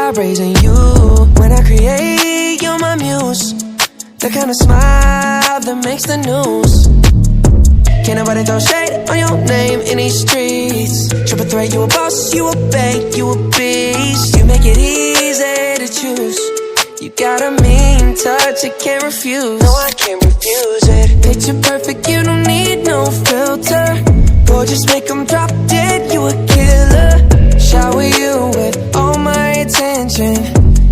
job raising you. When I create, you're my muse, the kind of smile that makes the news. Can't nobody throw shade on your name in these streets. Triple threat, you a boss, you a bank, you a beast. You make it easy to choose. You got a mean touch, I can't refuse. No, I can't refuse it. Picture perfect, you don't need no filter. Gorgeous, make them drop dead, you a killer. Shower you with all my attention.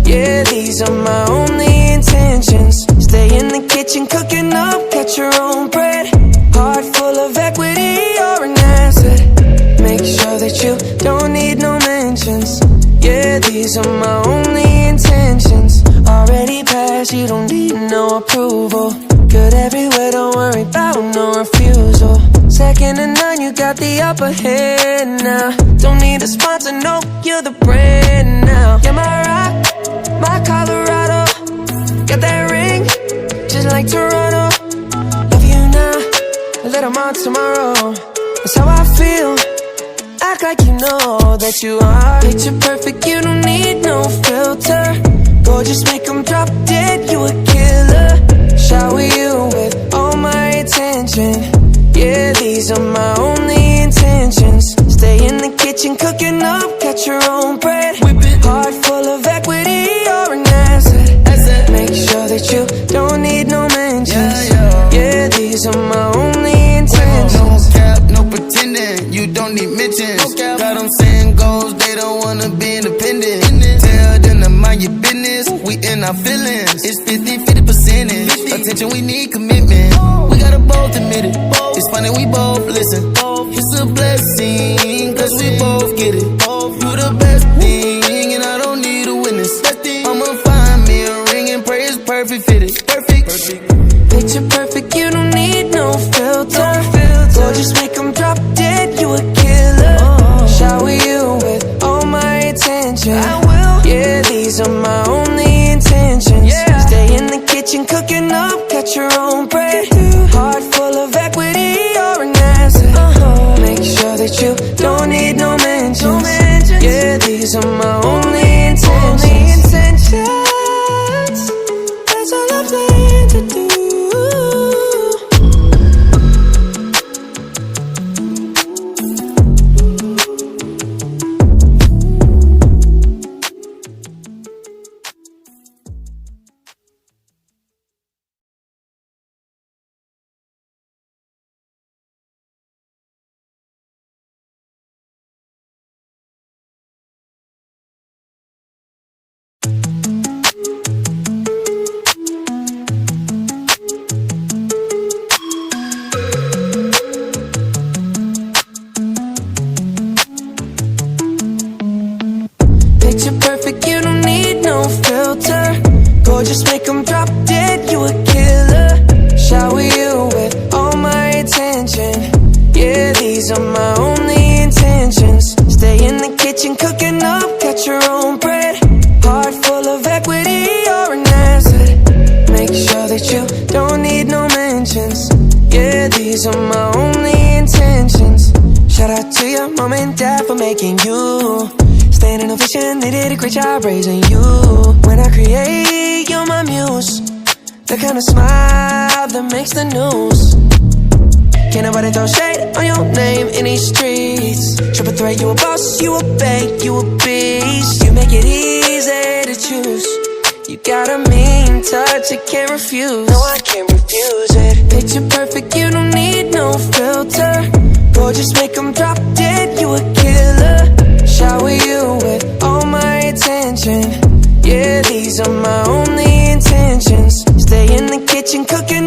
Yeah, these are my only intentions. Stay in the kitchen, cooking up, catch your own bread. Heart full of equity, you're an asset. Make sure that you don't need no mentions. Yeah, these are my only intentions. Already passed, you don't need no approval. Good everywhere, don't worry about no refusal. Second to none, you got the upper hand now. Don't need a sponsor, no, you're the brand now. You're my rock, my Colorado. Got that ring, just like Toronto. Love you now, a little more tomorrow. That's how I feel. Act like you know that you are. Picture perfect, you don't need no filter. Gorgeous, make them drop dead, you a killer. Shower you with all my attention. Yeah, these are my only intentions. Stay in the kitchen, cooking up, catch your own bread. Heart full of equity, you're an asset. Make sure that you don't need no mentions. Yeah, these are my only intentions. No cap, no pretending, you don't need mentions. Got them saying goals, they don't wanna be independent. Tell them to mind your business, we in our feelings. It's 50-50%. Attention, we need commitment. We gotta both admit it. It's funny, we both listen. It's a blessing, cause we both get it. You the best thing, and I don't need a witness. I'ma find me a ring and pray it's perfect fitted. Perfect. Picture perfect, you don't need no filter. Gorgeous, make them drop dead, you a killer. Shower you with all my attention. I will. Yeah, these are my only intentions. Stay in the kitchen, cooking up, catch your own bread. Heart full of equity, you're an asset. Make sure that you don't need no mentions. Yeah, these are my only intentions. That's all I plan to do. Picture perfect, you don't need no filter. Gorgeous, make them drop dead, you a killer. Shower you with all my attention. Yeah, these are my only intentions. Stay in the kitchen, cooking up, catch your own bread. Heart full of equity, you're an asset. Make sure that you don't need no mentions. Yeah, these are my only intentions. Shout out to your mom and dad for making you. Standing ovation, they did a great job raising you. When I create, you're my muse, the kind of smile that makes the news. Can't nobody throw shade on your name in these streets. Triple threat, you a boss, you a bank, you a beast. You make it easy to choose. You got a mean touch, I can't refuse. No, I can't refuse it. Picture perfect, you don't need no filter. Gorgeous, make them drop dead, you a killer. Shower you with all my attention. Yeah, these are my only intentions. Stay in the kitchen, cooking